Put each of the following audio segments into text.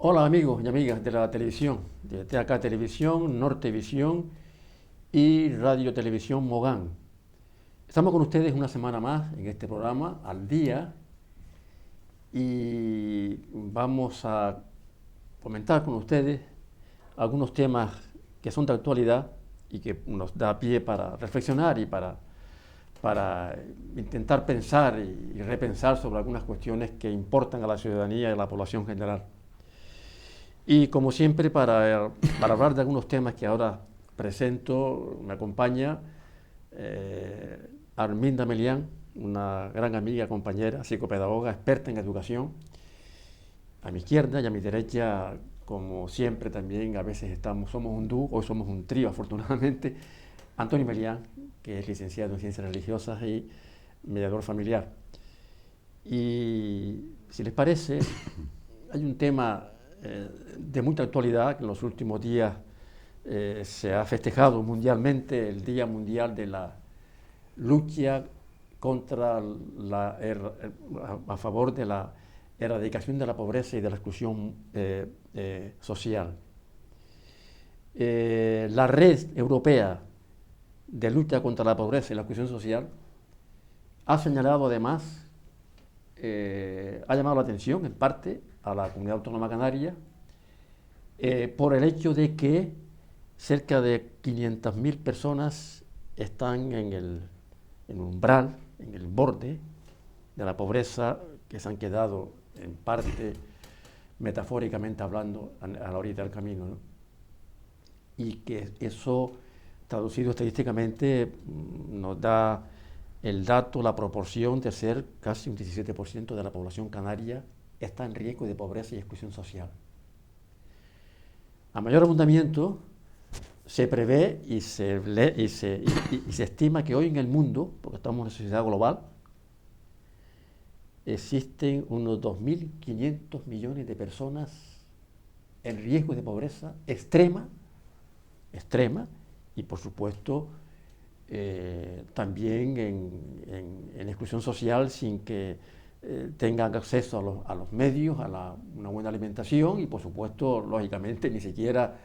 Hola amigos y amigas de la televisión, de TAC Televisión, Nortevisión y Radio Televisión Mogán. Estamos con ustedes una semana más en este programa, Al Día, y vamos a comentar con ustedes algunos temas que son de actualidad y que nos da pie para reflexionar y para intentar pensar y repensar sobre algunas cuestiones que importan a la ciudadanía y a la población general. Y como siempre, para hablar de algunos temas que ahora presento, me acompaña Arminda Melián, una gran amiga, compañera, psicopedagoga, experta en educación. A mi izquierda y a mi derecha, como siempre también, a veces somos un dúo, hoy somos un trío afortunadamente, Antonio Melián, que es licenciado en Ciencias Religiosas y mediador familiar. Y si les parece, hay un tema de mucha actualidad que en los últimos días se ha festejado mundialmente, el Día Mundial de la Lucha a favor de la erradicación de la pobreza y de la exclusión social. La Red Europea de Lucha contra la Pobreza y la Exclusión Social ha señalado además, ha llamado la atención en parte a la Comunidad Autónoma Canaria por el hecho de que cerca de 500.000 personas están en el umbral, en el borde de la pobreza, que se han quedado en parte, metafóricamente hablando, a la orilla del camino, ¿no? Y que eso, traducido estadísticamente, nos da el dato, la proporción de ser casi un 17% de la población canaria está en riesgo de pobreza y exclusión social. A mayor abundamiento, se prevé y se estima que hoy en el mundo, porque estamos en una sociedad global, existen unos 2.500 millones de personas en riesgo de pobreza extrema, y por supuesto también en exclusión social sin que tengan acceso a los medios, una buena alimentación y por supuesto, lógicamente, ni siquiera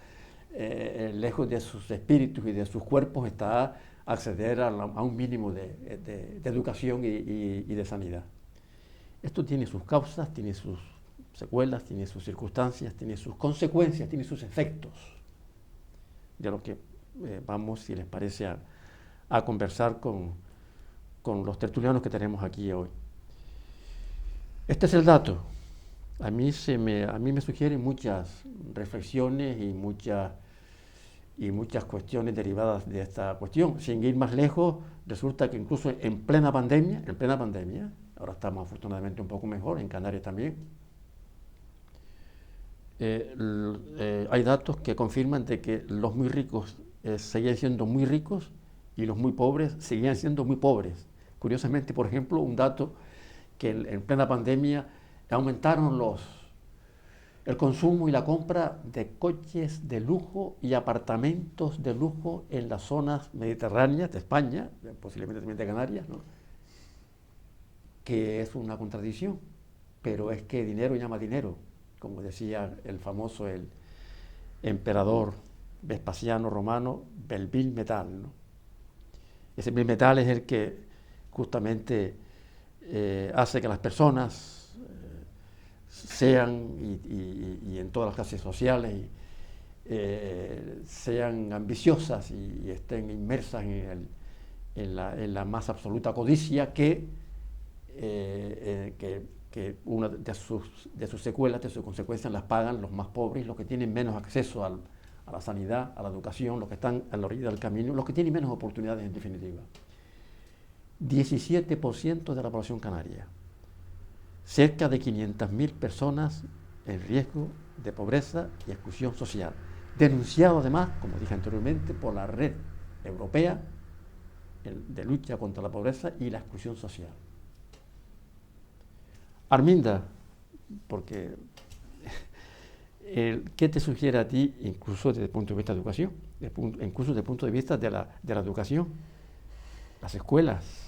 lejos de sus espíritus y de sus cuerpos está acceder a un mínimo de educación y de sanidad. Esto tiene sus causas, tiene sus secuelas, tiene sus circunstancias, tiene sus consecuencias, tiene sus efectos, de lo que vamos, si les parece, a conversar con los tertulianos que tenemos aquí hoy. Este es el dato. A mí me sugieren muchas reflexiones y muchas cuestiones derivadas de esta cuestión. Sin ir más lejos, resulta que incluso en plena pandemia, ahora estamos afortunadamente un poco mejor, en Canarias también, hay datos que confirman de que los muy ricos seguían siendo muy ricos y los muy pobres seguían siendo muy pobres. Curiosamente, por ejemplo, un dato que en plena pandemia aumentaron el consumo y la compra de coches de lujo y apartamentos de lujo en las zonas mediterráneas de España, posiblemente también de Canarias, ¿no? Que es una contradicción, pero es que dinero llama dinero, como decía el famoso el emperador Vespasiano romano, el vil metal, ¿no? Ese vil metal es el que justamente hace que las personas sean, y en todas las clases sociales, sean ambiciosas y estén inmersas en la más absoluta codicia que una de sus secuelas, de sus consecuencias, las pagan los más pobres, los que tienen menos acceso a la sanidad, a la educación, los que están a la orilla del camino, los que tienen menos oportunidades en definitiva. 17% de la población canaria, cerca de 500.000 personas en riesgo de pobreza y exclusión social, denunciado además, como dije anteriormente, por la Red Europea de Lucha contra la Pobreza y la Exclusión Social. Arminda, porque ¿qué te sugiere a ti, incluso desde el punto de vista de educación, incluso desde el punto de vista de la educación? Las escuelas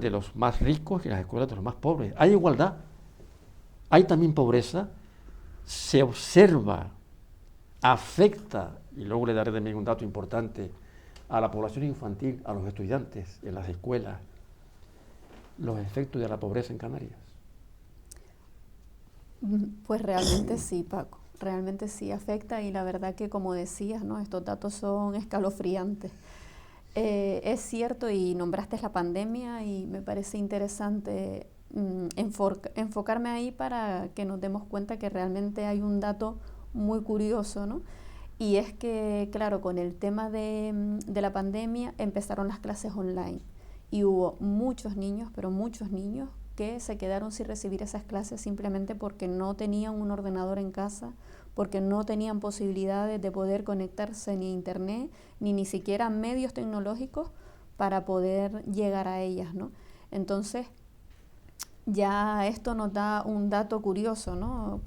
de los más ricos y las escuelas de los más pobres. ¿Hay igualdad? ¿Hay también pobreza? se observa, afecta, y luego le daré también un dato importante, a la población infantil, a los estudiantes en las escuelas, los efectos de la pobreza en Canarias? Pues realmente sí, Paco, realmente sí afecta y la verdad que como decías, ¿no? Estos datos son escalofriantes. Es cierto y nombraste la pandemia y me parece interesante enfocarme ahí para que nos demos cuenta que realmente hay un dato muy curioso, ¿no? Y es que, claro, con el tema de la pandemia empezaron las clases online y hubo muchos niños, pero muchos niños que se quedaron sin recibir esas clases simplemente porque no tenían un ordenador en casa, porque no tenían posibilidades de poder conectarse ni a internet, ni siquiera medios tecnológicos para poder llegar a ellas, ¿no? Entonces, ya esto nos da un dato curioso, ¿no?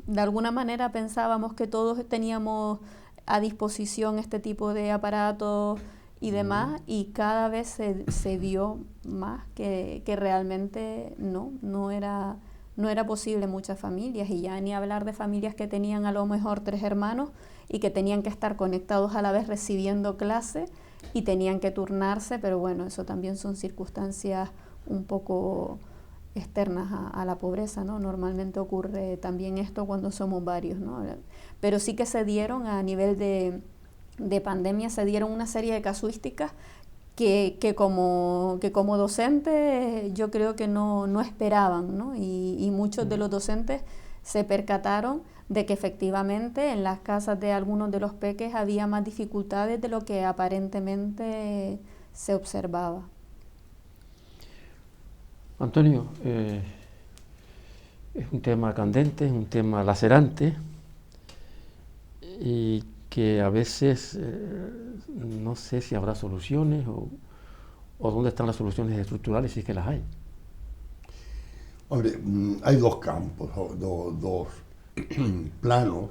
De alguna manera pensábamos que todos teníamos a disposición este tipo de aparatos y demás, y cada vez se vio más que realmente no era posible en muchas familias, y ya ni hablar de familias que tenían a lo mejor 3 hermanos y que tenían que estar conectados a la vez recibiendo clase y tenían que turnarse, pero bueno, eso también son circunstancias un poco externas a la pobreza, ¿no? Normalmente ocurre también esto cuando somos varios, ¿no? Pero sí que se dieron a nivel de pandemia, se dieron una serie de casuísticas que como docentes yo creo que no esperaban, ¿no? Y muchos de los docentes se percataron de que efectivamente en las casas de algunos de los peques había más dificultades de lo que aparentemente se observaba. Antonio, es un tema candente, es un tema lacerante y que a veces no sé si habrá soluciones o dónde están las soluciones estructurales si es que las hay. Hombre, hay dos campos, dos planos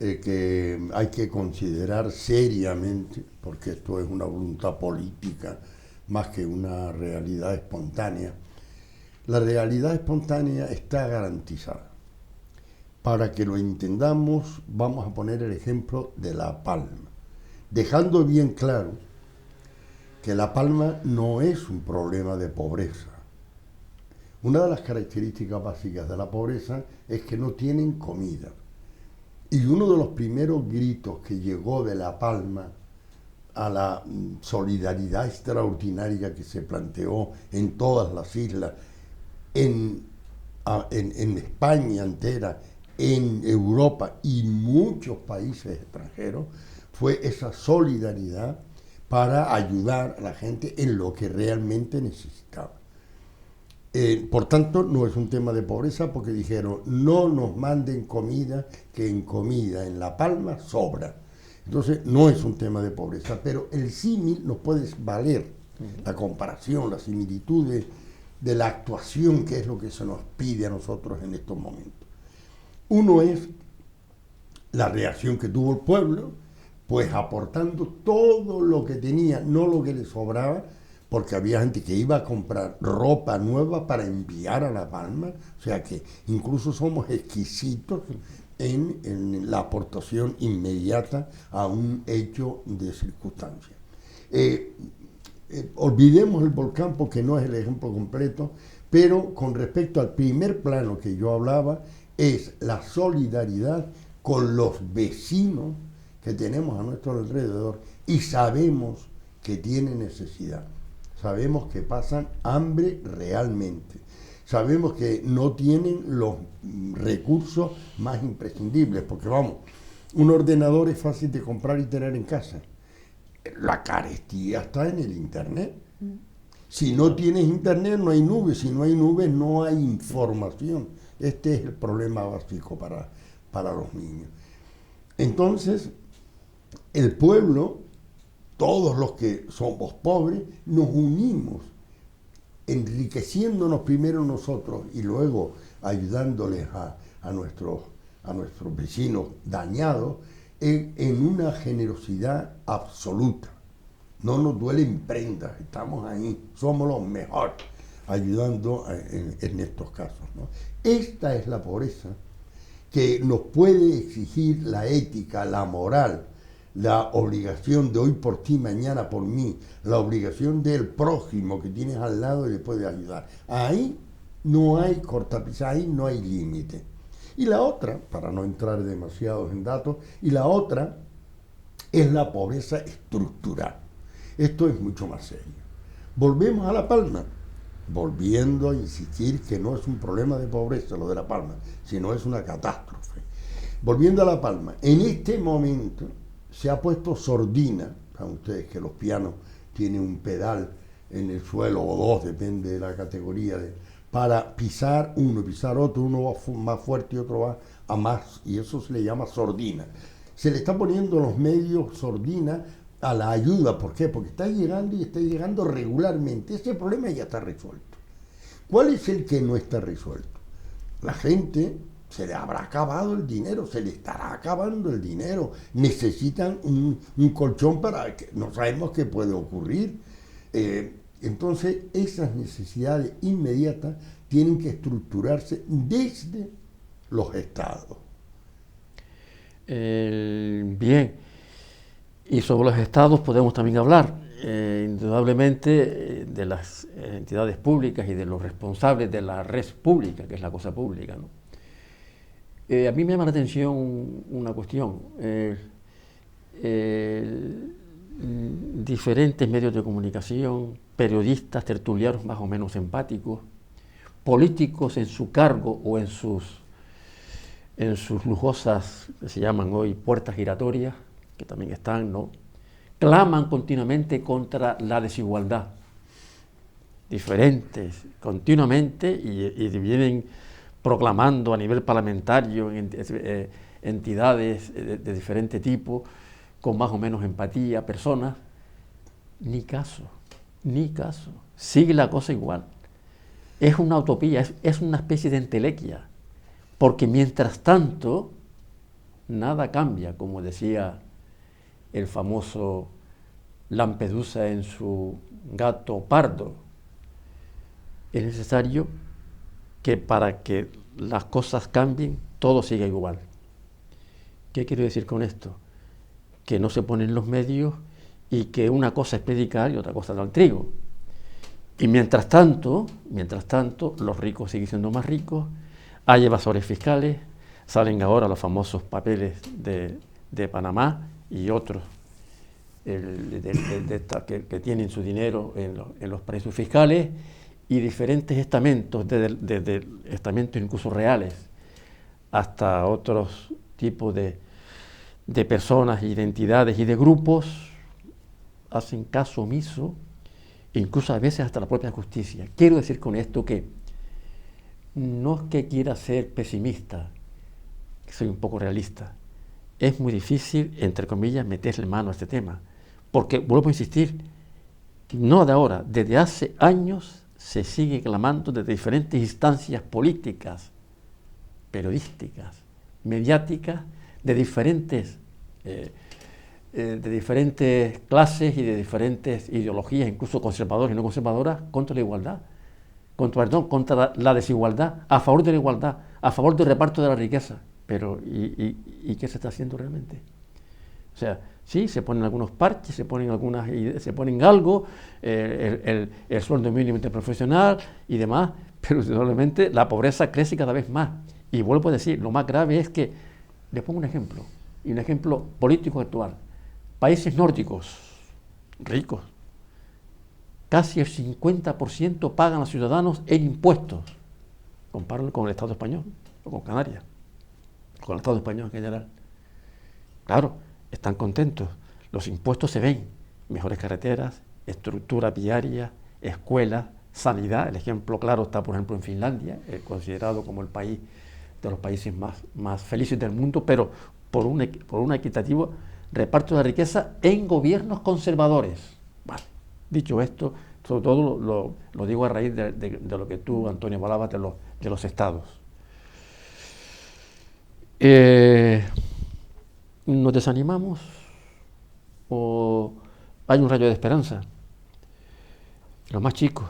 que hay que considerar seriamente, porque esto es una voluntad política más que una realidad espontánea. La realidad espontánea está garantizada. Para que lo entendamos, vamos a poner el ejemplo de La Palma, dejando bien claro que La Palma no es un problema de pobreza. Una de las características básicas de la pobreza es que no tienen comida. Y uno de los primeros gritos que llegó de La Palma a la solidaridad extraordinaria que se planteó en todas las islas, en España entera, en Europa y muchos países extranjeros, fue esa solidaridad para ayudar a la gente en lo que realmente necesitaba. Por tanto, no es un tema de pobreza porque dijeron, no nos manden comida, que en comida en La Palma sobra. Entonces, no es un tema de pobreza, pero el símil nos puede valer, la comparación, las similitudes de la actuación, que es lo que se nos pide a nosotros en estos momentos. Uno es la reacción que tuvo el pueblo, pues aportando todo lo que tenía, no lo que le sobraba, porque había gente que iba a comprar ropa nueva para enviar a La Palma, o sea que incluso somos exquisitos en la aportación inmediata a un hecho de circunstancia. Olvidemos el volcán porque no es el ejemplo completo, pero con respecto al primer plano que yo hablaba, es la solidaridad con los vecinos que tenemos a nuestro alrededor y sabemos que tienen necesidad. Sabemos que pasan hambre realmente. Sabemos que no tienen los recursos más imprescindibles, porque vamos, un ordenador es fácil de comprar y tener en casa. La carestía está en el internet. Si no tienes internet no hay nubes, si no hay nubes no hay información. Este es el problema básico para los niños. Entonces, el pueblo, todos los que somos pobres, nos unimos, enriqueciéndonos primero nosotros y luego ayudándoles a nuestros vecinos dañados en una generosidad absoluta. No nos duelen prendas, estamos ahí, somos los mejores ayudando en estos casos, ¿no? Esta es la pobreza que nos puede exigir la ética, la moral, la obligación de hoy por ti, mañana por mí, la obligación del prójimo que tienes al lado y le puede ayudar. Ahí no hay cortapisa, ahí no hay límite. Y la otra, para no entrar demasiado en datos, y la otra es la pobreza estructural. Esto es mucho más serio. Volvemos a La Palma, volviendo a insistir que no es un problema de pobreza lo de La Palma, sino es una catástrofe. Volviendo a La Palma, en este momento se ha puesto sordina, saben ustedes que los pianos tienen un pedal en el suelo o dos, depende de la categoría, para pisar uno y pisar otro, uno va más fuerte y otro va a más, y eso se le llama sordina. Se le está poniendo los medios sordina a la ayuda. ¿Por qué? Porque está llegando y está llegando regularmente. Ese problema ya está resuelto. ¿Cuál es el que no está resuelto? La gente se le habrá acabado el dinero, se le estará acabando el dinero. Necesitan un colchón para que no sabemos qué puede ocurrir. Entonces, esas necesidades inmediatas tienen que estructurarse desde los estados. Bien, y sobre los estados podemos también hablar, indudablemente, de las entidades públicas y de los responsables de la red pública, que es la cosa pública, ¿no? A mí me llama la atención una cuestión. Diferentes medios de comunicación, periodistas, tertulianos más o menos empáticos, políticos en su cargo o en sus lujosas, que se llaman hoy puertas giratorias, que también están, ¿no? Claman continuamente contra la desigualdad. Diferentes, continuamente, y vienen proclamando a nivel parlamentario entidades de diferente tipo, con más o menos empatía, personas. Ni caso, ni caso. Sigue la cosa igual. Es una utopía, es una especie de entelequia. Porque mientras tanto, nada cambia, como decía el famoso Lampedusa en su Gato Pardo. Es necesario que para que las cosas cambien, todo siga igual. ¿Qué quiero decir con esto? Que no se ponen los medios y que una cosa es predicar y otra cosa dar trigo. Y mientras tanto, los ricos siguen siendo más ricos, hay evasores fiscales, salen ahora los famosos papeles de Panamá y otros que tienen su dinero en los paraísos fiscales, y diferentes estamentos, desde estamentos incluso reales hasta otros tipos de personas, identidades y de grupos, hacen caso omiso, incluso a veces hasta la propia justicia. Quiero decir con esto que no es que quiera ser pesimista, que soy un poco realista. Es muy difícil, entre comillas, meterle mano a este tema, porque, vuelvo a insistir, no de ahora, desde hace años se sigue clamando desde diferentes instancias políticas, periodísticas, mediáticas, de diferentes clases y de diferentes ideologías, incluso conservadoras y no conservadoras, contra la igualdad, contra la desigualdad, a favor de la igualdad, a favor del reparto de la riqueza. Pero, ¿y qué se está haciendo realmente? O sea, sí, se ponen algunos parches, se ponen algo, el sueldo mínimo interprofesional y demás, pero indudablemente la pobreza crece cada vez más. Y vuelvo a decir, lo más grave es que, les pongo un ejemplo, y un ejemplo político actual. Países nórdicos, ricos, casi el 50% pagan a los ciudadanos en impuestos. Compárenlo con el Estado español, o con Canarias, con el Estado español en general. Claro, están contentos, los impuestos se ven, mejores carreteras, estructura viaria, escuelas, sanidad. El ejemplo claro está, por ejemplo, en Finlandia, considerado como el país de los países más felices del mundo, pero por un equitativo reparto de la riqueza en gobiernos conservadores. Vale. Dicho esto, sobre todo lo digo a raíz de lo que tú, Antonio, hablabas de los estados. ¿Nos desanimamos o hay un rayo de esperanza? Los más chicos,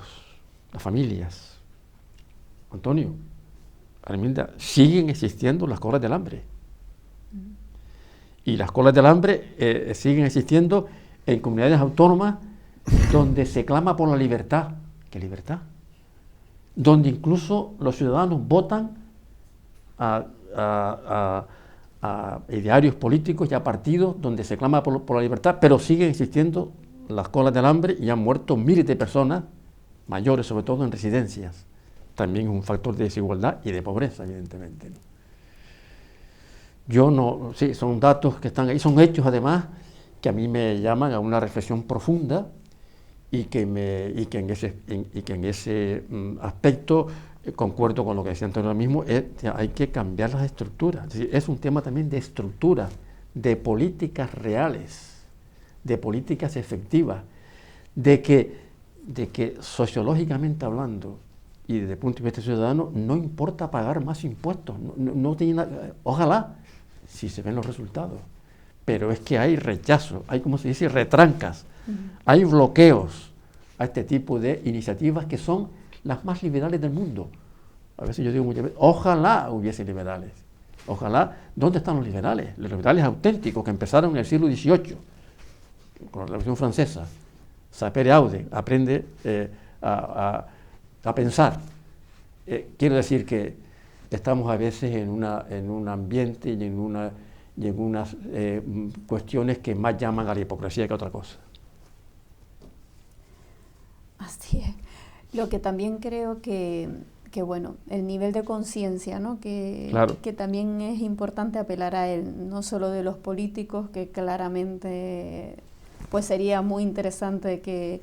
las familias. Antonio, Arminda, siguen existiendo las colas del hambre. Y las colas del hambre siguen existiendo en comunidades autónomas donde se clama por la libertad. ¿Qué libertad? Donde incluso los ciudadanos votan a idearios políticos y a partidos donde se clama por la libertad, pero siguen existiendo las colas del hambre y han muerto miles de personas, mayores sobre todo en residencias. También es un factor de desigualdad y de pobreza, evidentemente, ¿no? Sí, son datos que están ahí, son hechos además que a mí me llaman a una reflexión profunda y que en ese aspecto concuerdo con lo que decía Antonio ahora mismo, hay que cambiar las estructuras. Es decir, es un tema también de estructuras, de políticas reales, de políticas efectivas, de que sociológicamente hablando y desde el punto de vista ciudadano no importa pagar más impuestos, no tiene nada, ojalá si se ven los resultados, pero es que hay rechazo, hay, como se dice, retrancas, hay bloqueos a este tipo de iniciativas que son las más liberales del mundo. A veces yo digo muchas veces, ojalá hubiese liberales, ojalá. ¿Dónde están los liberales? Los liberales auténticos que empezaron en el siglo XVIII, con la Revolución Francesa. Sapere aude, aprende a pensar. Quiero decir que estamos a veces en un ambiente y en unas cuestiones que más llaman a la hipocresía que a otra cosa. Así es. Lo que también creo que bueno, el nivel de conciencia, ¿no? Claro. Que también es importante apelar a él, no solo de los políticos, que claramente pues sería muy interesante que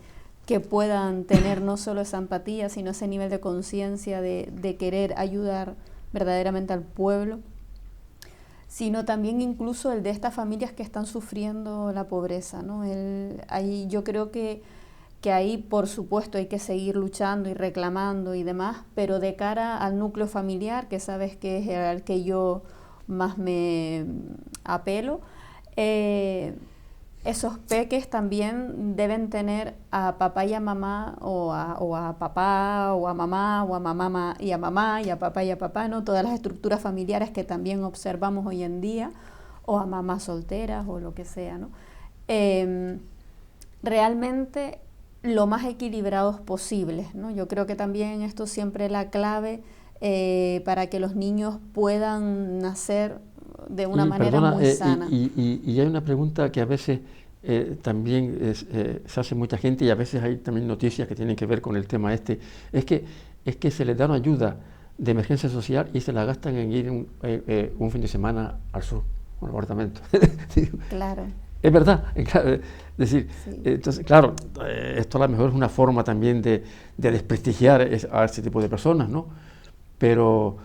puedan tener no solo esa empatía, sino ese nivel de conciencia de querer ayudar verdaderamente al pueblo, sino también incluso el de estas familias que están sufriendo la pobreza, ¿no? Ahí yo creo que ahí, por supuesto, hay que seguir luchando y reclamando y demás, pero de cara al núcleo familiar, que sabes que es al que yo más me apelo, esos peques también deben tener a papá y a mamá, o a papá, o a mamá, o a mamá y a mamá, y a papá, ¿no? Todas las estructuras familiares que también observamos hoy en día, o a mamás solteras, o lo que sea, ¿no? Realmente lo más equilibrados posibles, ¿no? Yo creo que también esto siempre es la clave para que los niños puedan nacer de una manera muy sana. Y hay una pregunta que a veces también se hace mucha gente, y a veces hay también noticias que tienen que ver con el tema este, es que se les da una ayuda de emergencia social y se la gastan en ir un fin de semana al sur, a un apartamento. Claro. Es verdad, es decir, sí. Entonces, claro, esto a lo mejor es una forma también de desprestigiar a ese tipo de personas, ¿no? Pero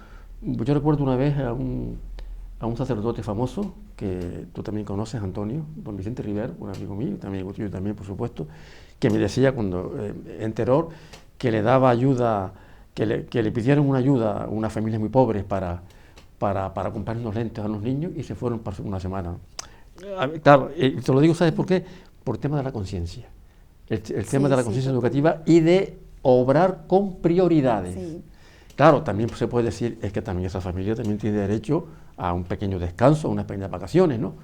yo recuerdo una vez a un sacerdote famoso, que tú también conoces, Antonio, don Vicente Rivero, un amigo mío, también tuyo también, por supuesto, que me decía cuando en Teror, que le daba ayuda, que le pidieron una ayuda a unas familias muy pobres para comprar unos lentes a los niños, y se fueron para una semana. Claro, te lo digo, ¿sabes por qué? Por el tema de la conciencia. El tema de la conciencia educativa y de obrar con prioridades. Sí. Claro, también se puede decir, es que también esa familia también tiene derecho a un pequeño descanso, a unas pequeñas vacaciones, ¿no?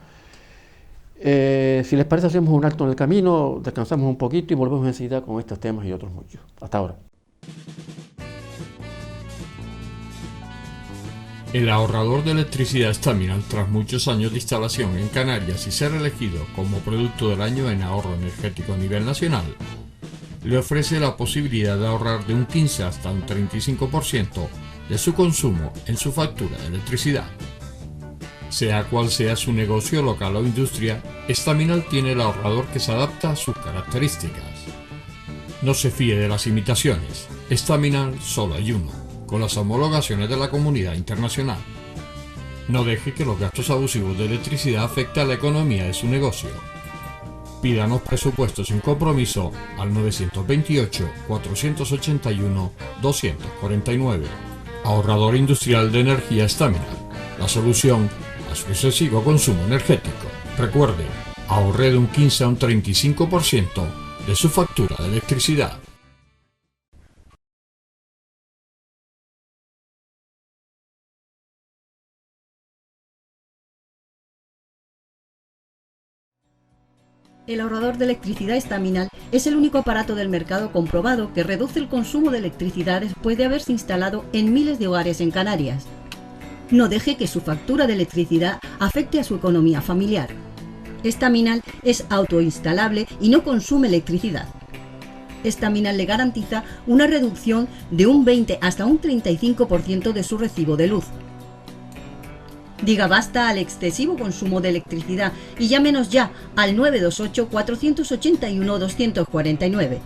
Si les parece, hacemos un alto en el camino, descansamos un poquito y volvemos enseguida con estos temas y otros muchos. Hasta ahora. El ahorrador de electricidad Staminal, tras muchos años de instalación en Canarias y ser elegido como producto del año en ahorro energético a nivel nacional, le ofrece la posibilidad de ahorrar de un 15 hasta un 35% de su consumo en su factura de electricidad. Sea cual sea su negocio local o industria, Staminal tiene el ahorrador que se adapta a sus características. No se fíe de las imitaciones, Staminal solo hay uno, con las homologaciones de la comunidad internacional. No deje que los gastos abusivos de electricidad afecten a la economía de su negocio. Pídanos presupuestos sin compromiso al 928-481-249. Ahorrador industrial de energía Staminal, la solución a su excesivo consumo energético. Recuerde, ahorre de un 15 a un 35% de su factura de electricidad. El ahorrador de electricidad estaminal es el único aparato del mercado comprobado que reduce el consumo de electricidad después de haberse instalado en miles de hogares en Canarias. No deje que su factura de electricidad afecte a su economía familiar. Estaminal es autoinstalable y no consume electricidad. Estaminal le garantiza una reducción de un 20 hasta un 35% de su recibo de luz. Diga basta al excesivo consumo de electricidad y llámenos ya al 928-481-249.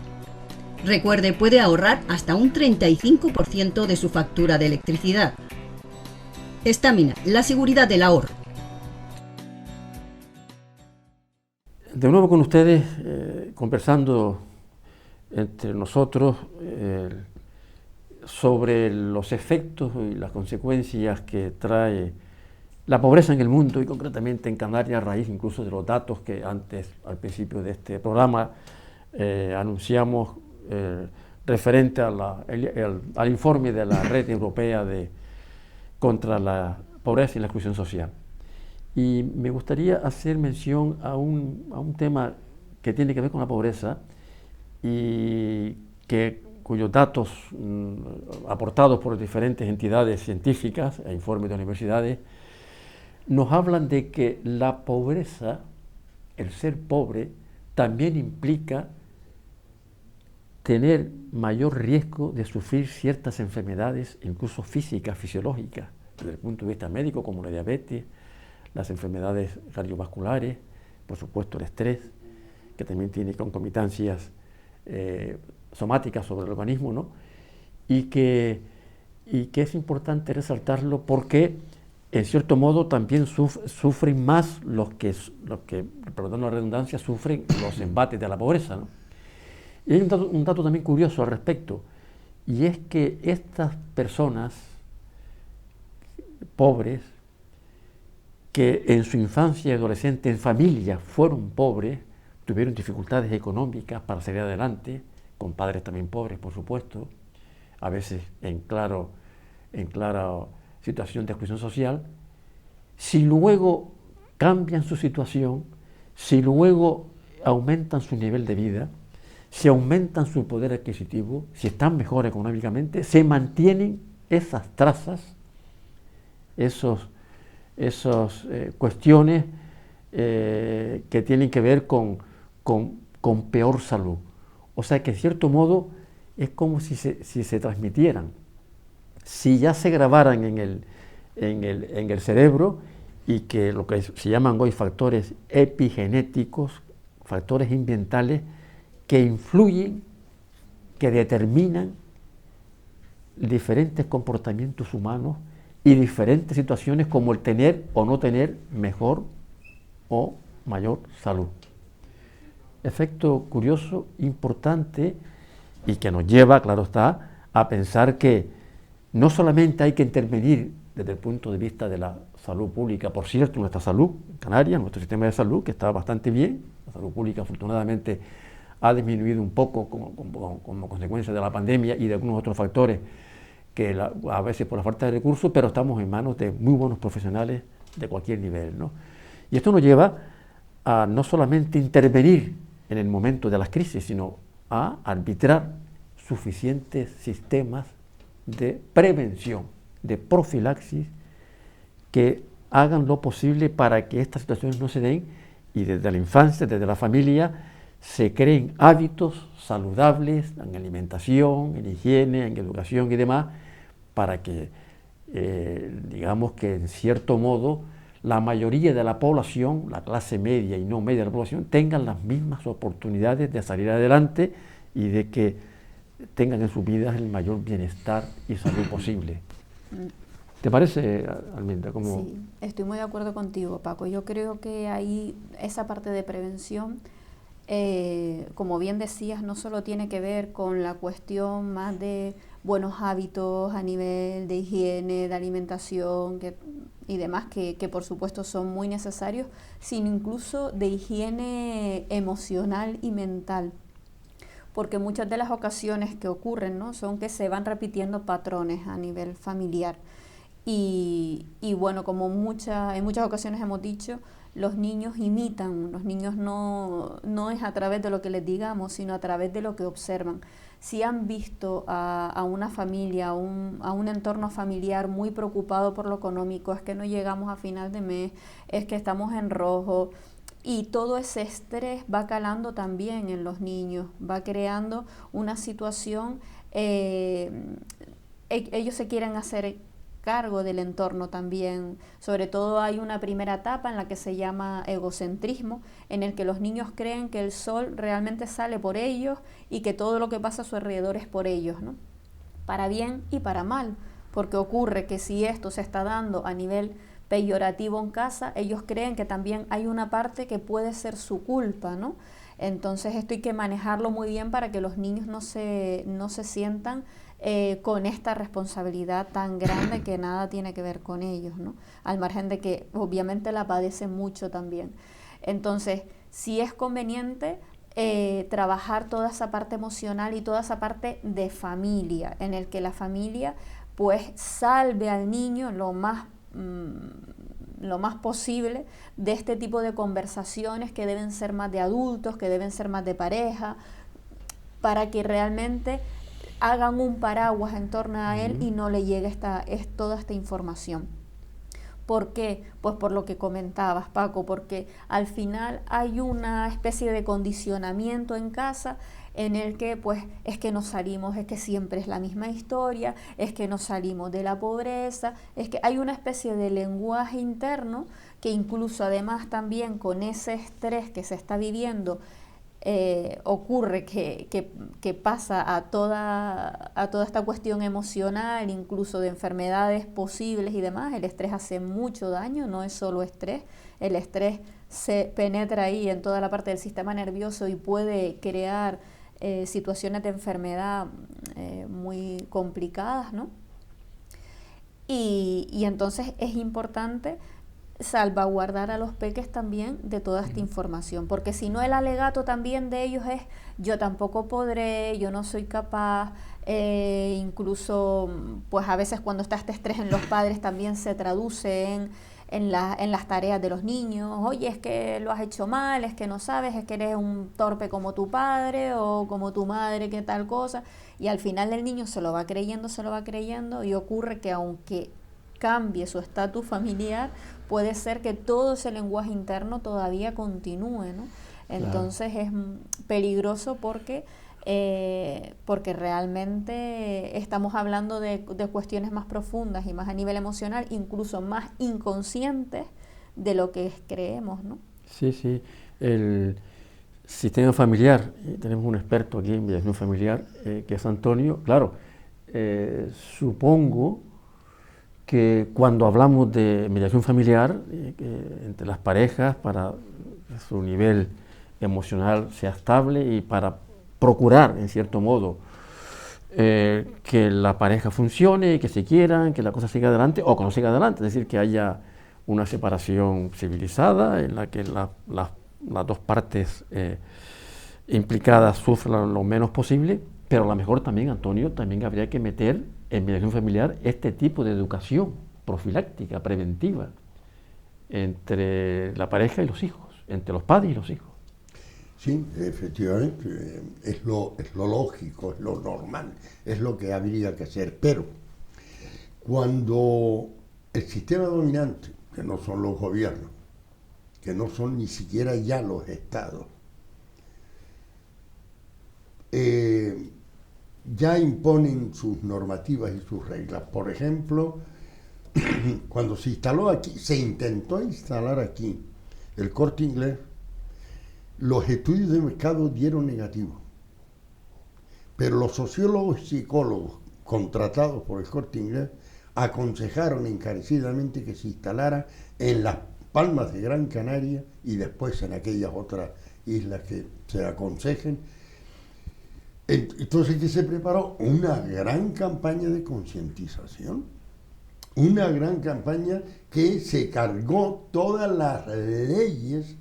Recuerde, puede ahorrar hasta un 35% de su factura de electricidad. Estaminal, la seguridad del ahorro. De nuevo con ustedes, conversando entre nosotros sobre los efectos y las consecuencias que trae la pobreza en el mundo y concretamente en Canarias, a raíz incluso de los datos que antes, al principio de este programa, anunciamos referente al informe de la Red Europea contra la Pobreza y la Exclusión Social. Y me gustaría hacer mención a un tema que tiene que ver con la pobreza y cuyos datos aportados por diferentes entidades científicas e informes de universidades nos hablan de que la pobreza, el ser pobre, también implica tener mayor riesgo de sufrir ciertas enfermedades, incluso físicas, fisiológicas, desde el punto de vista médico, como la diabetes, las enfermedades cardiovasculares, por supuesto el estrés, que también tiene concomitancias somáticas sobre el organismo, ¿no? Y que es importante resaltarlo porque, en cierto modo, también sufren más los que, perdón la redundancia, sufren los embates de la pobreza, ¿no? Y hay un dato también curioso al respecto, y es que estas personas pobres, que en su infancia y adolescencia en familias fueron pobres, tuvieron dificultades económicas para salir adelante, con padres también pobres, por supuesto, a veces en clara situación de exclusión social, si luego cambian su situación, si luego aumentan su nivel de vida, si aumentan su poder adquisitivo, si están mejor económicamente, se mantienen esas trazas, esas cuestiones que tienen que ver con peor salud. O sea que, en cierto modo, es como si se transmitieran, si ya se grabaran en el cerebro, y que lo que se llaman hoy factores epigenéticos, factores ambientales que influyen, que determinan diferentes comportamientos humanos y diferentes situaciones como el tener o no tener mejor o mayor salud. Efecto curioso, importante, y que nos lleva, claro está, a pensar que no solamente hay que intervenir desde el punto de vista de la salud pública, por cierto, nuestra salud en Canarias, nuestro sistema de salud, que está bastante bien, la salud pública afortunadamente ha disminuido un poco como consecuencia de la pandemia y de algunos otros factores que a veces por la falta de recursos, pero estamos en manos de muy buenos profesionales de cualquier nivel, ¿no? Y esto nos lleva a no solamente intervenir en el momento de las crisis, sino a arbitrar suficientes sistemas de prevención, de profilaxis, que hagan lo posible para que estas situaciones no se den y desde la infancia, desde la familia, se creen hábitos saludables en alimentación, en higiene, en educación y demás, para que, digamos que en cierto modo, la mayoría de la población, la clase media y no media de la población, tengan las mismas oportunidades de salir adelante y de que tengan en sus vidas el mayor bienestar y salud posible. ¿Te parece, Almendra? Sí, estoy muy de acuerdo contigo, Paco. Yo creo que ahí esa parte de prevención, como bien decías, no solo tiene que ver con la cuestión más de buenos hábitos a nivel de higiene, de alimentación y demás, que por supuesto son muy necesarios, sino incluso de higiene emocional y mental. Porque muchas de las ocasiones que ocurren, ¿no?, son que se van repitiendo patrones a nivel familiar. y bueno, como en muchas ocasiones hemos dicho, los niños imitan, los niños no es a través de lo que les digamos, sino a través de lo que observan. Si han visto a una familia, a un entorno familiar muy preocupado por lo económico, es que no llegamos a final de mes, es que estamos en rojo, y todo ese estrés va calando también en los niños, va creando una situación, ellos se quieren hacer cargo del entorno también. Sobre todo hay una primera etapa en la que se llama egocentrismo, en el que los niños creen que el sol realmente sale por ellos y que todo lo que pasa a su alrededor es por ellos, ¿no? Para bien y para mal, porque ocurre que si esto se está dando a nivel peyorativo en casa, ellos creen que también hay una parte que puede ser su culpa, ¿no? Entonces esto hay que manejarlo muy bien para que los niños no se sientan con esta responsabilidad tan grande que nada tiene que ver con ellos, ¿no? Al margen de que obviamente la padecen mucho también. Entonces, sí es conveniente trabajar toda esa parte emocional y toda esa parte de familia, en el que la familia pues salve al niño lo más posible de este tipo de conversaciones que deben ser más de adultos, que deben ser más de pareja, para que realmente hagan un paraguas en torno a él y no le llegue toda esta información. ¿Por qué? Pues por lo que comentabas, Paco, porque al final hay una especie de condicionamiento en casa en el que pues es que nos salimos, es que siempre es la misma historia, es que nos salimos de la pobreza, es que hay una especie de lenguaje interno que incluso además también con ese estrés que se está viviendo, ocurre que pasa a toda esta cuestión emocional, incluso de enfermedades posibles y demás. El estrés hace mucho daño, no es solo estrés, el estrés se penetra ahí en toda la parte del sistema nervioso y puede crear situaciones de enfermedad muy complicadas, ¿no? Y entonces es importante salvaguardar a los peques también de toda esta información, porque si no el alegato también de ellos es yo tampoco podré, yo no soy capaz, incluso pues a veces cuando está este estrés en los padres también se traduce en las tareas de los niños. Oye, es que lo has hecho mal, es que no sabes, es que eres un torpe como tu padre o como tu madre, que tal cosa, y al final el niño se lo va creyendo y ocurre que aunque cambie su estatus familiar, puede ser que todo ese lenguaje interno todavía continúe, ¿no? Entonces es peligroso porque realmente estamos hablando de cuestiones más profundas y más a nivel emocional, incluso más inconscientes de lo que creemos, ¿no? Sí, sí. El sistema familiar, tenemos un experto aquí en mediación familiar, que es Antonio. Claro, supongo que cuando hablamos de mediación familiar entre las parejas para que su nivel emocional sea estable y para procurar, en cierto modo, que la pareja funcione, que se quieran, que la cosa siga adelante o que no siga adelante, es decir, que haya una separación civilizada en la que las dos partes implicadas sufran lo menos posible, pero a lo mejor también, Antonio, también habría que meter en mediación familiar este tipo de educación profiláctica, preventiva, entre la pareja y los hijos, entre los padres y los hijos. Sí, efectivamente, es lo lógico, es lo normal, es lo que habría que hacer. Pero cuando el sistema dominante, que no son los gobiernos, que no son ni siquiera ya los estados, ya imponen sus normativas y sus reglas. Por ejemplo, cuando se intentó instalar aquí el Corte Inglés, los estudios de mercado dieron negativo, pero los sociólogos y psicólogos contratados por el Corte Inglés aconsejaron encarecidamente que se instalara en las Palmas de Gran Canaria y después en aquellas otras islas que se aconsejen. Entonces, que se preparó una gran campaña de concientización, una gran campaña que se cargó todas las leyes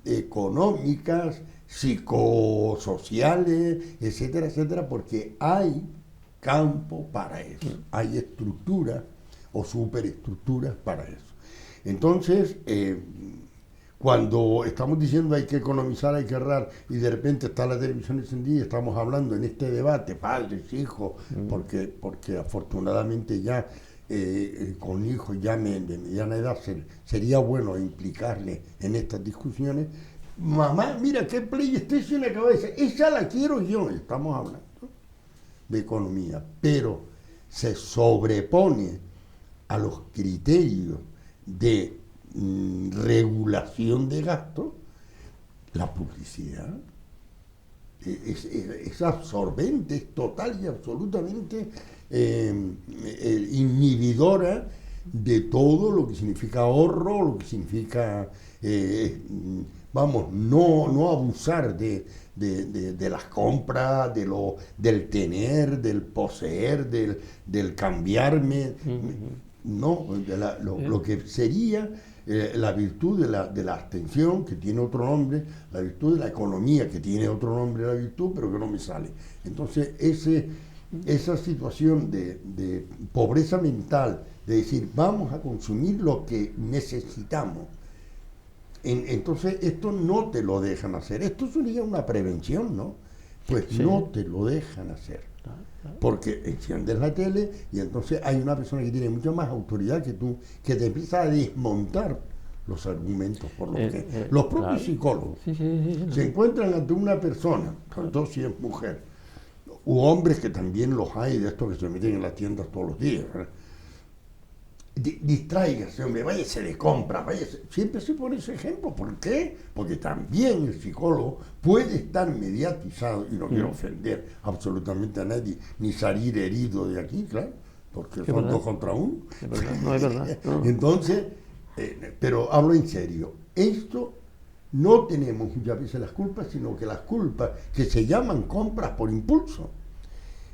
económicas, psicosociales, etcétera, etcétera, porque hay campo para eso, hay estructura o superestructuras para eso. Entonces, cuando estamos diciendo hay que economizar, hay que ahorrar, y de repente está la televisión encendida y estamos hablando en este debate, padres, hijos, porque afortunadamente ya con hijos ya de mediana edad sería bueno implicarle en estas discusiones. Mamá, mira qué PlayStation acaba de decir, esa la quiero yo. Estamos hablando de economía, pero se sobrepone a los criterios de regulación de gasto la publicidad. Es absorbente, es total y absolutamente inhibidora de todo lo que significa ahorro, lo que significa, no abusar de las compras, del tener, del poseer, del cambiarme, no, lo que sería la virtud de la abstención, que tiene otro nombre, la virtud de la economía, que tiene otro nombre, la virtud, pero que no me sale. Entonces, esa situación de pobreza mental, de decir, vamos a consumir lo que necesitamos, entonces esto no te lo dejan hacer. Esto sería una prevención, ¿no? Pues sí. No te lo dejan hacer. Porque enciendes la tele y entonces hay una persona que tiene mucha más autoridad que tú, que te empieza a desmontar los argumentos por los que los propios psicólogos se encuentran ante una persona, sobre todo si es mujer, u hombres, que también los hay de estos que se meten en las tiendas todos los días, ¿verdad? Distráigase, hombre, váyase de compra, váyase. Siempre se pone ese ejemplo. ¿Por qué? Porque también el psicólogo puede estar mediatizado, y no quiero ofender absolutamente a nadie, ni salir herido de aquí, claro, porque son dos contra uno. Es verdad, no es verdad. No. Entonces, pero hablo en serio, esto no tenemos muchas veces las culpas, sino que las culpas que se llaman compras por impulso.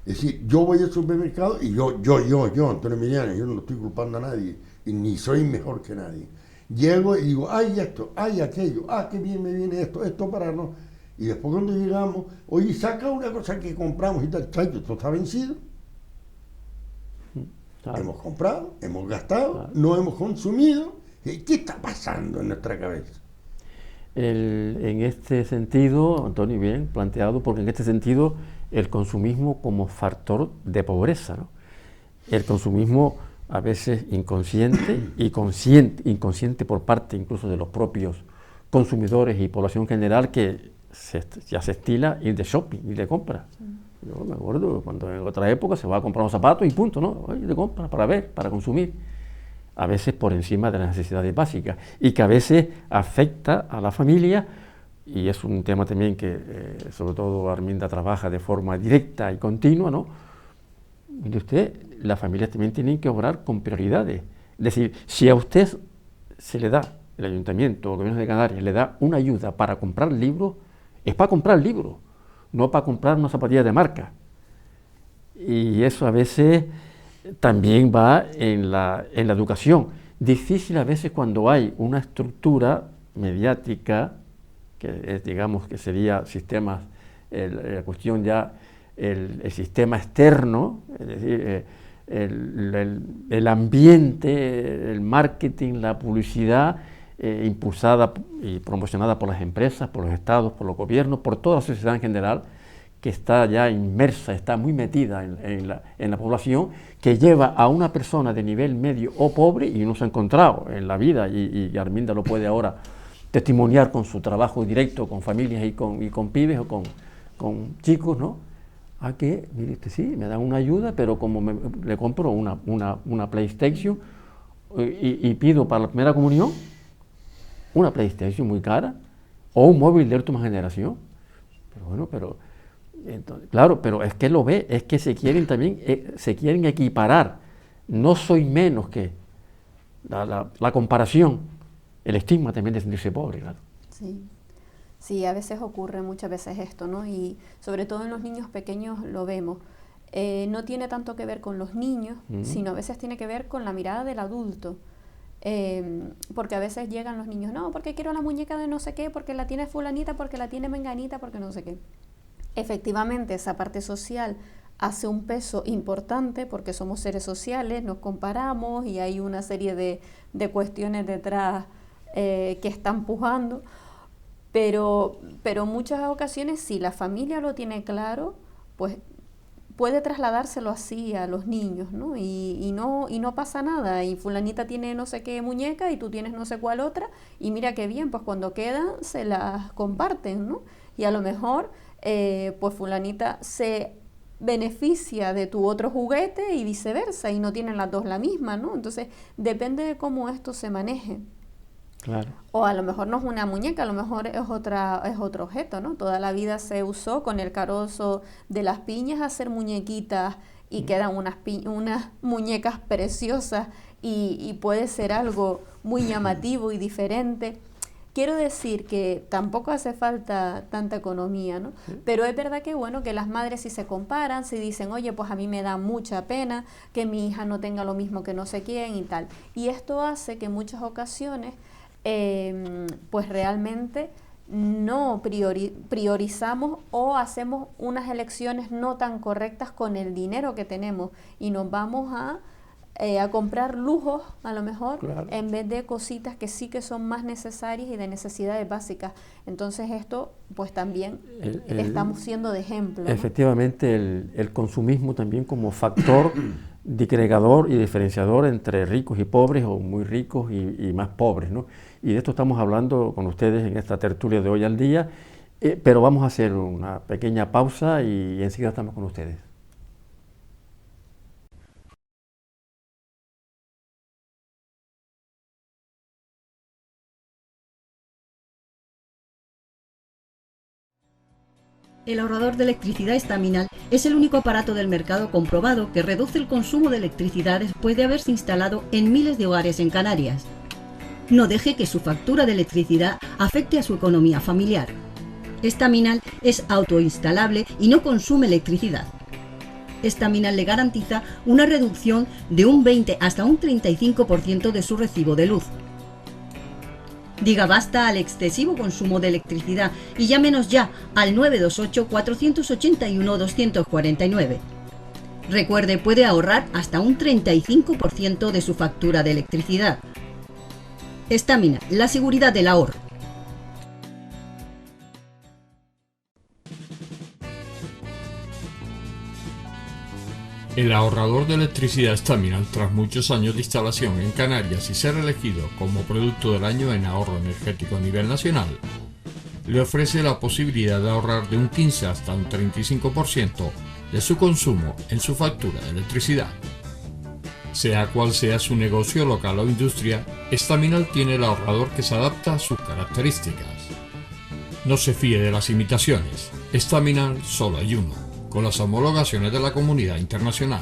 Es decir, yo voy al supermercado y yo, Antonio Millán, yo no estoy culpando a nadie, y ni soy mejor que nadie. Llego y digo, ay esto, ay aquello, qué bien me viene esto para no. Y después cuando llegamos, oye, saca una cosa que compramos y tal, chacho, esto está vencido. Claro. Hemos comprado, hemos gastado, claro, no hemos consumido. ¿Qué está pasando en nuestra cabeza? En este sentido, Antonio, bien planteado, porque en este sentido el consumismo como factor de pobreza, ¿no? El consumismo a veces inconsciente y inconsciente por parte incluso de los propios consumidores y población general, que ya se estila ir de shopping, ir de compra. Sí. Yo me acuerdo cuando en otra época se va a comprar unos zapatos y punto, ¿no? Ir de compra para ver, para consumir. A veces por encima de las necesidades básicas, y que a veces afecta a la familia, y es un tema también que sobre todo Arminda trabaja de forma directa y continua, ¿no? Mire usted, las familias también tienen que obrar con prioridades. Es decir, si a usted se le da, el Ayuntamiento o el Gobierno de Canarias le da una ayuda para comprar libros, es para comprar libros, no para comprar una zapatilla de marca. Y eso a veces también va en la educación. Difícil a veces cuando hay una estructura mediática, que es, digamos, que sería sistemas, la cuestión ya, el sistema externo, es decir, el ambiente, el marketing, la publicidad, impulsada y promocionada por las empresas, por los estados, por los gobiernos, por toda la sociedad en general, que está ya inmersa, está muy metida en la población, que lleva a una persona de nivel medio o pobre, y uno se ha encontrado en la vida, y Arminda lo puede ahora testimoniar con su trabajo directo con familias y con pibes o con chicos, ¿no? A que, mire usted, sí, me dan una ayuda, pero como le compro una PlayStation y pido para la primera comunión una PlayStation muy cara, o un móvil de última generación. Pero bueno, entonces, claro, pero es que lo ve, es que se quieren equiparar. No soy menos que la comparación, el estigma también de sentirse pobre, claro. Sí, a veces ocurre muchas veces esto, ¿no? Y sobre todo en los niños pequeños lo vemos. No tiene tanto que ver con los niños, sino a veces tiene que ver con la mirada del adulto. Porque a veces llegan los niños, no, porque quiero la muñeca de no sé qué, porque la tiene fulanita, porque la tiene menganita, porque no sé qué. Efectivamente, esa parte social hace un peso importante porque somos seres sociales, nos comparamos y hay una serie de cuestiones detrás que están pujando, pero en muchas ocasiones si la familia lo tiene claro, pues puede trasladárselo así a los niños, ¿no? Y no pasa nada, y fulanita tiene no sé qué muñeca y tú tienes no sé cuál otra, y mira qué bien, pues cuando quedan se las comparten, ¿no? Y a lo mejor pues fulanita se beneficia de tu otro juguete y viceversa, y no tienen las dos la misma, ¿no? Entonces depende de cómo esto se maneje. Claro. O a lo mejor no es una muñeca, a lo mejor es otro objeto, ¿no? Toda la vida se usó con el carozo de las piñas hacer muñequitas y quedan unas muñecas preciosas y puede ser algo muy llamativo y diferente. Quiero decir que tampoco hace falta tanta economía, ¿no? Sí. Pero es verdad que bueno, que las madres si se comparan, si dicen, oye, pues a mí me da mucha pena que mi hija no tenga lo mismo que no sé quién y tal. Y esto hace que en muchas ocasiones pues realmente no priorizamos o hacemos unas elecciones no tan correctas con el dinero que tenemos y nos vamos a comprar lujos a lo mejor, claro, en vez de cositas que sí que son más necesarias y de necesidades básicas. Entonces esto pues también estamos siendo de ejemplo, ¿no? Efectivamente el consumismo también como factor disgregador y diferenciador entre ricos y pobres o muy ricos y más pobres, ¿no? Y de esto estamos hablando con ustedes en esta tertulia de Hoy al Día, pero vamos a hacer una pequeña pausa y enseguida estamos con ustedes. El ahorrador de electricidad estaminal es el único aparato del mercado comprobado que reduce el consumo de electricidad después de haberse instalado en miles de hogares en Canarias. No deje que su factura de electricidad afecte a su economía familiar. Estaminal es autoinstalable y no consume electricidad. Estaminal le garantiza una reducción de un 20 hasta un 35% de su recibo de luz. Diga basta al excesivo consumo de electricidad y llámenos ya al 928-481-249. Recuerde, puede ahorrar hasta un 35% de su factura de electricidad. Estaminal, la seguridad del ahorro. El ahorrador de electricidad Estaminal, tras muchos años de instalación en Canarias y ser elegido como producto del año en ahorro energético a nivel nacional, le ofrece la posibilidad de ahorrar de un 15 hasta un 35% de su consumo en su factura de electricidad. Sea cual sea su negocio local o industria, Estaminal tiene el ahorrador que se adapta a sus características. No se fíe de las imitaciones, Estaminal solo hay uno, con las homologaciones de la comunidad internacional.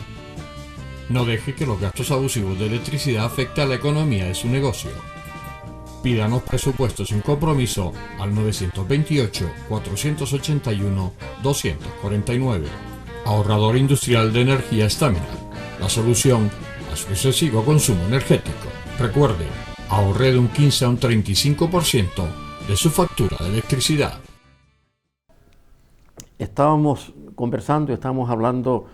No deje que los gastos abusivos de electricidad afecten a la economía de su negocio. Pídanos presupuestos sin compromiso al 928-481-249. Ahorrador industrial de energía Estaminal, la solución a su excesivo consumo energético. Recuerde, ahorre de un 15 a un 35% de su factura de electricidad. Estábamos conversando, estábamos hablando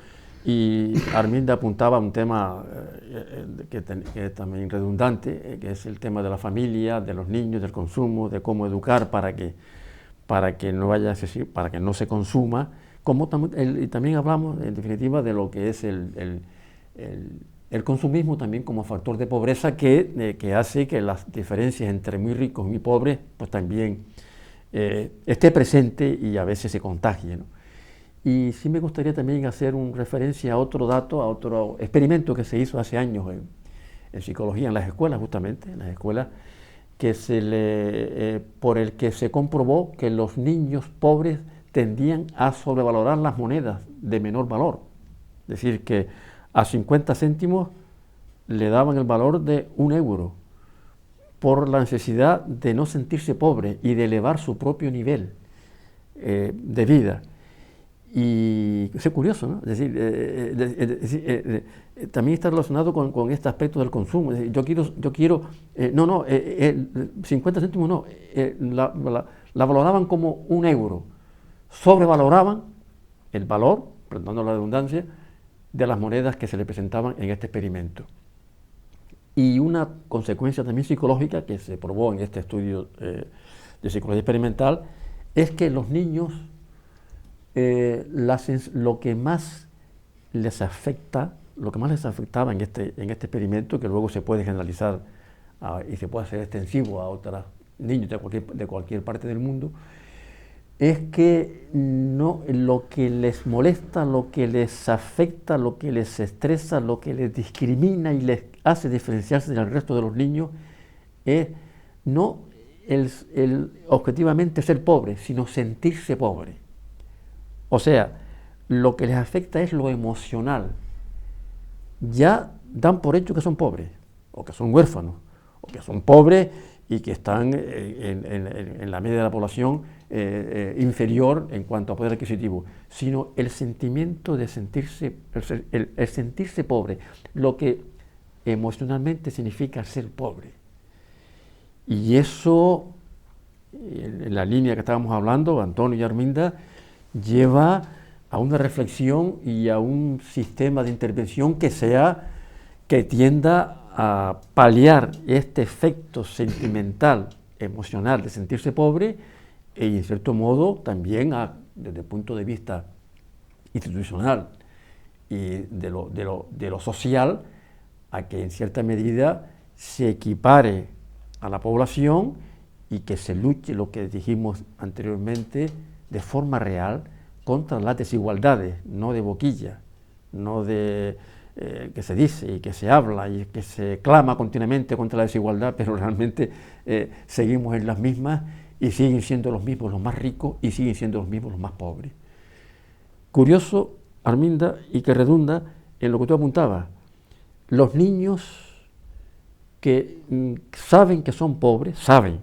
y Arminda apuntaba a un tema que es también redundante, que es el tema de la familia, de los niños, del consumo, de cómo educar para que no se consuma. Y también hablamos en definitiva de lo que es el consumismo también como factor de pobreza que hace que las diferencias entre muy ricos y muy pobres pues también esté presente y a veces se contagie, ¿no? Y sí me gustaría también hacer una referencia a otro dato, a otro experimento que se hizo hace años en psicología, en las escuelas justamente, en las escuelas, por el que se comprobó que los niños pobres tendían a sobrevalorar las monedas de menor valor. Es decir, que a 50 céntimos le daban el valor de 1 euro por la necesidad de no sentirse pobre y de elevar su propio nivel de vida. Y es curioso, ¿no? Es decir, también está relacionado con este aspecto del consumo. Es decir, yo quiero 50 céntimos no, la valoraban como 1 euro, sobrevaloraban el valor perdonando la redundancia, de las monedas que se le presentaban en este experimento. Y una consecuencia también psicológica que se probó en este estudio de psicología experimental es que los niños lo que más les afectaba en este experimento, que luego se puede generalizar y se puede hacer extensivo a otros niños de cualquier parte del mundo, es que lo que les molesta, lo que les afecta, lo que les estresa, lo que les discrimina y les hace diferenciarse del resto de los niños es no objetivamente ser pobre, sino sentirse pobre. O sea, lo que les afecta es lo emocional. Ya dan por hecho que son pobres, o que son huérfanos, o que son pobres y que están en la media de la población inferior en cuanto a poder adquisitivo, sino el sentimiento de sentirse pobre, lo que emocionalmente significa ser pobre. Y eso, en la línea que estábamos hablando, Antonio y Arminda, lleva a una reflexión y a un sistema de intervención que tienda a paliar este efecto sentimental, emocional de sentirse pobre, y en cierto modo también desde el punto de vista institucional y de lo social, a que en cierta medida se equipare a la población y que se luche, lo que dijimos anteriormente, de forma real contra las desigualdades, no de boquilla, no de que se dice y que se habla y que se clama continuamente contra la desigualdad, pero realmente seguimos en las mismas y siguen siendo los mismos los más ricos y siguen siendo los mismos los más pobres. Curioso, Arminda, y que redunda en lo que tú apuntabas, los niños que saben que son pobres, saben,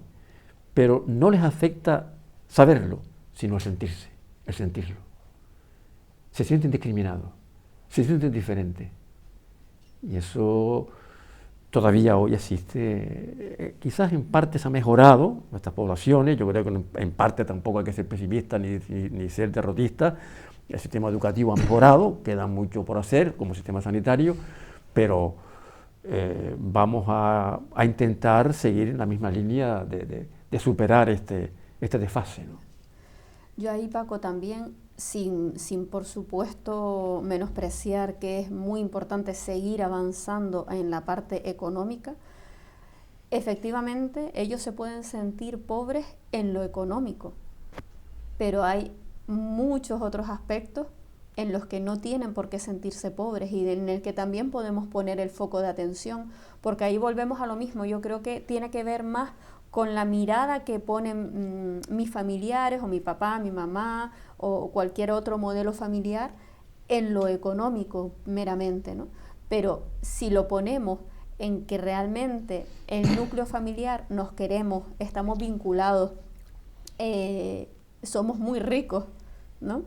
pero no les afecta saberlo, sino el sentirlo. Se sienten discriminados, se sienten diferentes. Y eso todavía hoy existe. Quizás en parte se ha mejorado nuestras poblaciones, yo creo que en parte tampoco hay que ser pesimista ni ser derrotista. El sistema educativo ha mejorado, queda mucho por hacer como sistema sanitario, pero vamos a intentar seguir en la misma línea de superar este desfase, ¿no? Yo ahí, Paco, también, sin por supuesto menospreciar que es muy importante seguir avanzando en la parte económica, efectivamente ellos se pueden sentir pobres en lo económico, pero hay muchos otros aspectos en los que no tienen por qué sentirse pobres y en el que también podemos poner el foco de atención, porque ahí volvemos a lo mismo. Yo creo que tiene que ver más con la mirada que ponen mis familiares, o mi papá, mi mamá, o cualquier otro modelo familiar, en lo económico meramente, ¿no? Pero si lo ponemos en que realmente el núcleo familiar nos queremos, estamos vinculados, somos muy ricos, ¿no?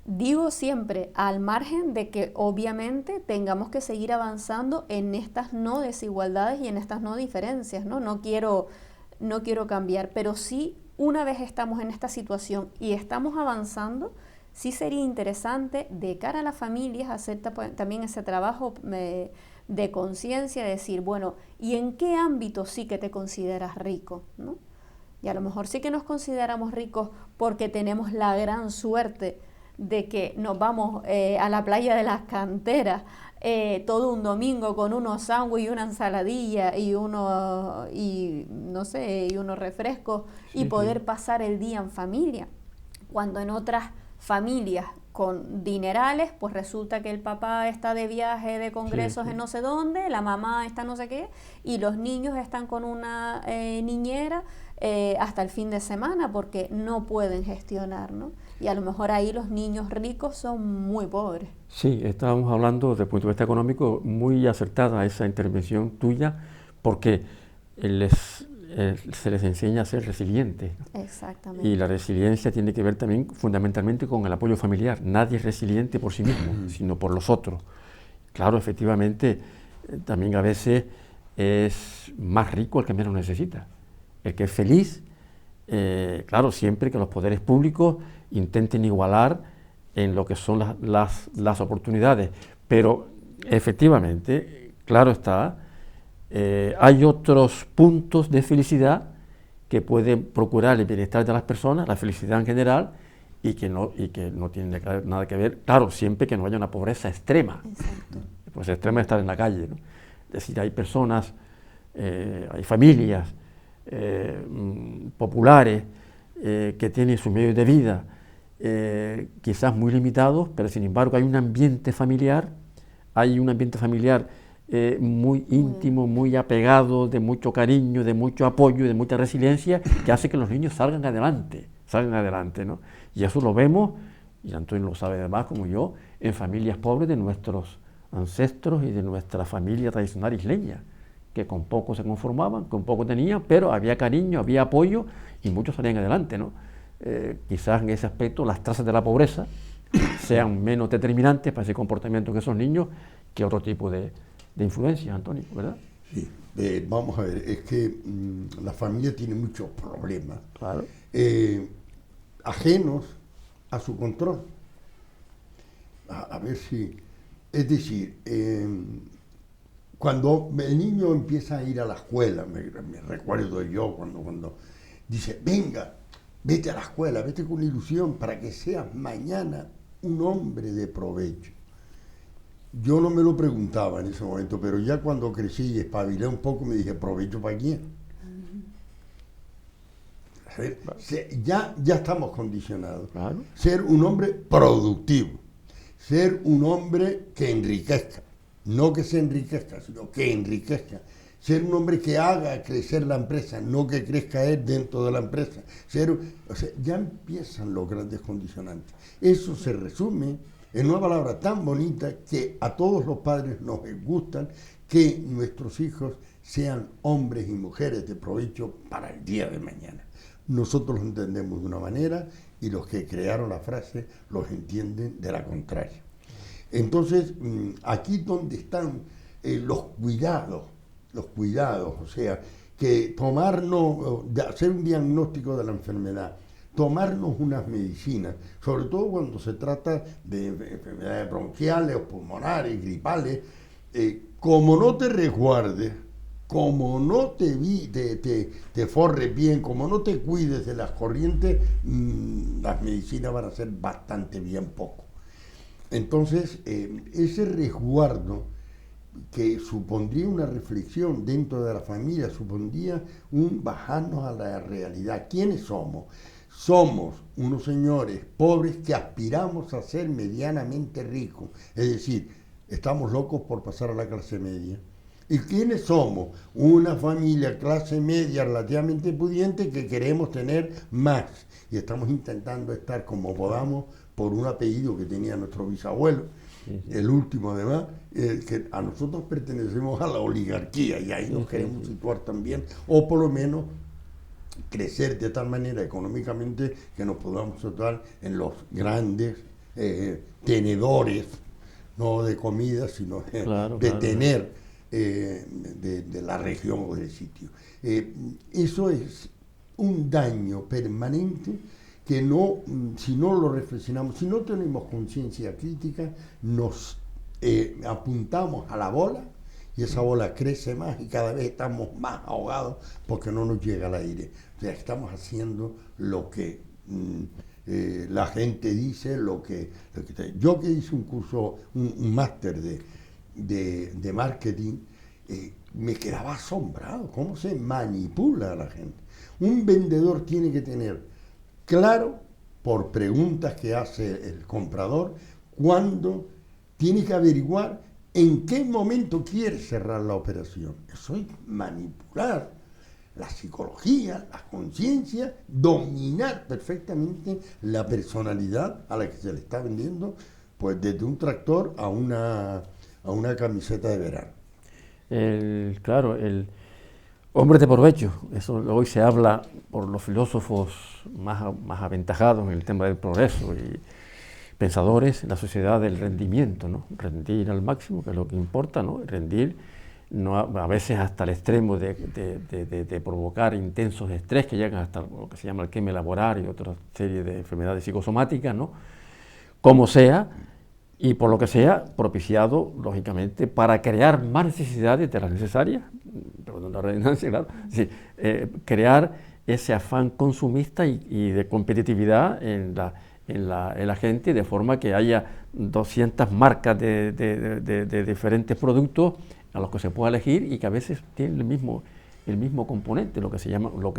Digo siempre, al margen de que obviamente tengamos que seguir avanzando en estas no desigualdades y en estas no diferencias, ¿no? No quiero cambiar, pero sí, una vez estamos en esta situación y estamos avanzando, sí sería interesante de cara a las familias hacer también ese trabajo de conciencia, de decir, bueno, ¿y en qué ámbito sí que te consideras rico, ¿no? Y a lo mejor sí que nos consideramos ricos porque tenemos la gran suerte de que nos vamos a la playa de las Canteras todo un domingo con unos sándwiches y una ensaladilla y unos refrescos, y poder pasar el día en familia, cuando en otras familias con dinerales, pues resulta que el papá está de viaje de congresos en no sé dónde, la mamá está no sé qué, y los niños están con una niñera hasta el fin de semana porque no pueden gestionar, ¿no? Y a lo mejor ahí los niños ricos son muy pobres. Sí, estábamos hablando desde el punto de vista económico, muy acertada esa intervención tuya, porque se les enseña a ser resilientes. Exactamente. Y la resiliencia tiene que ver también fundamentalmente con el apoyo familiar. Nadie es resiliente por sí mismo, sino por los otros. Claro, efectivamente, también a veces es más rico el que menos necesita. El que es feliz, claro, siempre que los poderes públicos intenten igualar en lo que son las oportunidades. Pero efectivamente, claro está, hay otros puntos de felicidad que pueden procurar el bienestar de las personas, la felicidad en general, y que no tienen nada que ver, claro, siempre que no haya una pobreza extrema. Exacto. Pues extrema es estar en la calle, ¿no? Es decir, hay personas, hay familias populares que tienen sus medios de vida quizás muy limitados, pero sin embargo hay un ambiente familiar muy íntimo, muy apegado, de mucho cariño, de mucho apoyo, de mucha resiliencia, que hace que los niños salgan adelante, ¿no? Y eso lo vemos, y Antonio lo sabe además como yo, en familias pobres de nuestros ancestros y de nuestra familia tradicional isleña, que con poco se conformaban, con poco tenían, pero había cariño, había apoyo y muchos salían adelante, ¿no? Quizás en ese aspecto las trazas de la pobreza sean menos determinantes para ese comportamiento de esos niños que otro tipo de influencias, Antonio, ¿verdad? Sí, vamos a ver, es que la familia tiene muchos problemas, Claro. ajenos a su control. A ver si, es decir, cuando el niño empieza a ir a la escuela, me recuerdo yo cuando dice, venga, vete a la escuela, vete con ilusión para que seas mañana un hombre de provecho. Yo no me lo preguntaba en ese momento, pero ya cuando crecí y espabilé un poco me dije, ¿provecho para quién? Ya estamos condicionados. Claro. Ser un hombre productivo, ser un hombre que enriquezca, no que se enriquezca, sino que enriquezca. Ser un hombre que haga crecer la empresa, no que crezca él dentro de la empresa. Ya empiezan los grandes condicionantes. Eso se resume en una palabra tan bonita que a todos los padres nos gustan, que nuestros hijos sean hombres y mujeres de provecho para el día de mañana. Nosotros lo entendemos de una manera y los que crearon la frase los entienden de la contraria. Entonces, aquí donde están los cuidados, o sea, que hacer un diagnóstico de la enfermedad, tomarnos unas medicinas, sobre todo cuando se trata de enfermedades bronquiales o pulmonares, gripales, como no te resguardes, como no te forres bien, como no te cuides de las corrientes, las medicinas van a ser bastante bien poco. Entonces, ese resguardo que supondría una reflexión dentro de la familia, supondría un bajarnos a la realidad. ¿Quiénes somos? Somos unos señores pobres que aspiramos a ser medianamente ricos, es decir, estamos locos por pasar a la clase media. ¿Y quiénes somos? Una familia clase media relativamente pudiente que queremos tener más y estamos intentando estar como podamos por un apellido que tenía nuestro bisabuelo, el último además, que a nosotros pertenecemos a la oligarquía y ahí nos queremos situar también, o por lo menos crecer de tal manera económicamente que nos podamos situar en los grandes tenedores, no de comida, sino tener de la región o del sitio. Eso es un daño permanente que si no lo reflexionamos, si no tenemos conciencia crítica, nos apuntamos a la bola y esa bola crece más y cada vez estamos más ahogados porque no nos llega el aire. O sea, estamos haciendo lo que la gente dice, yo que hice un curso, un máster de marketing, me quedaba asombrado cómo se manipula a la gente. Un vendedor tiene que tener claro, por preguntas que hace el comprador, cuándo tiene que averiguar en qué momento quiere cerrar la operación. Eso es manipular la psicología, la conciencia, dominar perfectamente la personalidad a la que se le está vendiendo, pues desde un tractor a una camiseta de verano. El hombre de provecho, eso hoy se habla por los filósofos más aventajados en el tema del progreso y pensadores en la sociedad del rendimiento, ¿no? Rendir al máximo, que es lo que importa, ¿no? Rendir a veces hasta el extremo de provocar intensos estrés que llegan hasta lo que se llama el quema laboral y otra serie de enfermedades psicosomáticas, ¿no? como sea, y por lo que sea, propiciado, lógicamente, para crear más necesidades de las necesarias, perdón la redundancia, claro, sí, crear ese afán consumista y de competitividad en la gente, de forma que haya 200 marcas de diferentes productos a los que se pueda elegir y que a veces tienen el mismo componente, lo que se llama, lo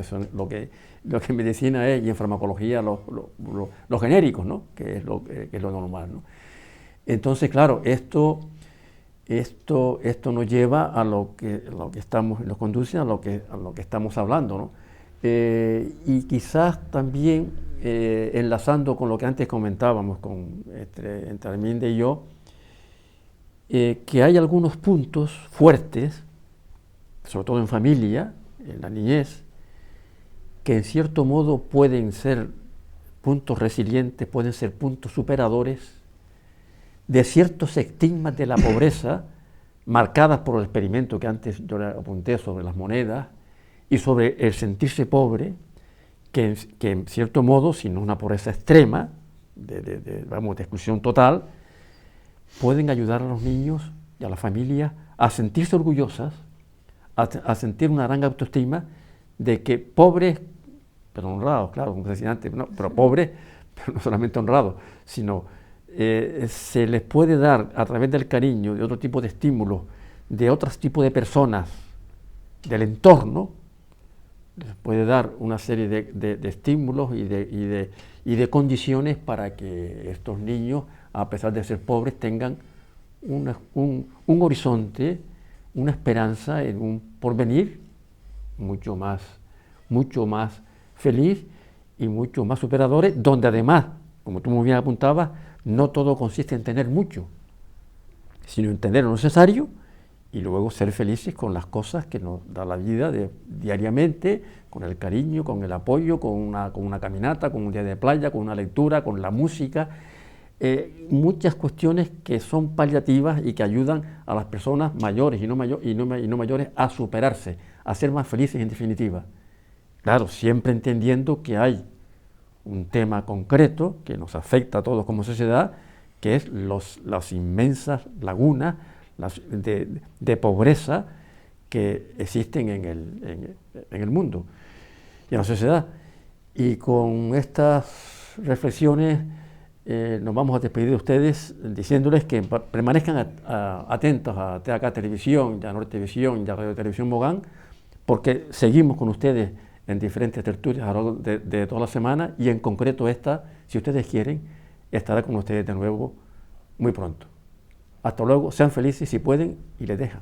que en medicina es y en farmacología los genéricos, ¿no? Que es lo normal, ¿no? Entonces, claro, esto nos lleva a lo que estamos, nos conduce a lo que estamos hablando, ¿no? Y quizás también enlazando con lo que antes comentábamos entre Arminda y yo, que hay algunos puntos fuertes, sobre todo en familia, en la niñez, que en cierto modo pueden ser puntos resilientes, pueden ser puntos superadores de ciertos estigmas de la pobreza marcadas por el experimento que antes yo le apunté sobre las monedas y sobre el sentirse pobre, que en cierto modo, si no es una pobreza extrema, de exclusión total, pueden ayudar a los niños y a las familias a sentirse orgullosas, a sentir una gran autoestima de que pobres, pero honrados, claro, como decía antes, no, pero pobres, pero no solamente honrados, sino se les puede dar a través del cariño, de otro tipo de estímulos, de otros tipos de personas, del entorno, les puede dar una serie de estímulos y de condiciones para que estos niños, a pesar de ser pobres, tengan un horizonte, una esperanza en un porvenir mucho más feliz y mucho más superadores, donde además, como tú muy bien apuntabas, no todo consiste en tener mucho, sino en tener lo necesario y luego ser felices con las cosas que nos da la vida diariamente, con el cariño, con el apoyo, con una caminata, con un día de playa, con una lectura, con la música, muchas cuestiones que son paliativas y que ayudan a las personas mayores y no mayores a superarse, a ser más felices en definitiva. Claro, siempre entendiendo que hay un tema concreto que nos afecta a todos como sociedad, que es las inmensas lagunas de pobreza que existen en el mundo y en la sociedad. Y con estas reflexiones nos vamos a despedir de ustedes diciéndoles que permanezcan atentos a TAK Televisión, y a Norte Televisión y a Radio Televisión Mogán, porque seguimos con ustedes en diferentes tertulias a lo largo de toda la semana, y en concreto esta, si ustedes quieren, estará con ustedes de nuevo muy pronto. Hasta luego, sean felices si pueden y les dejan.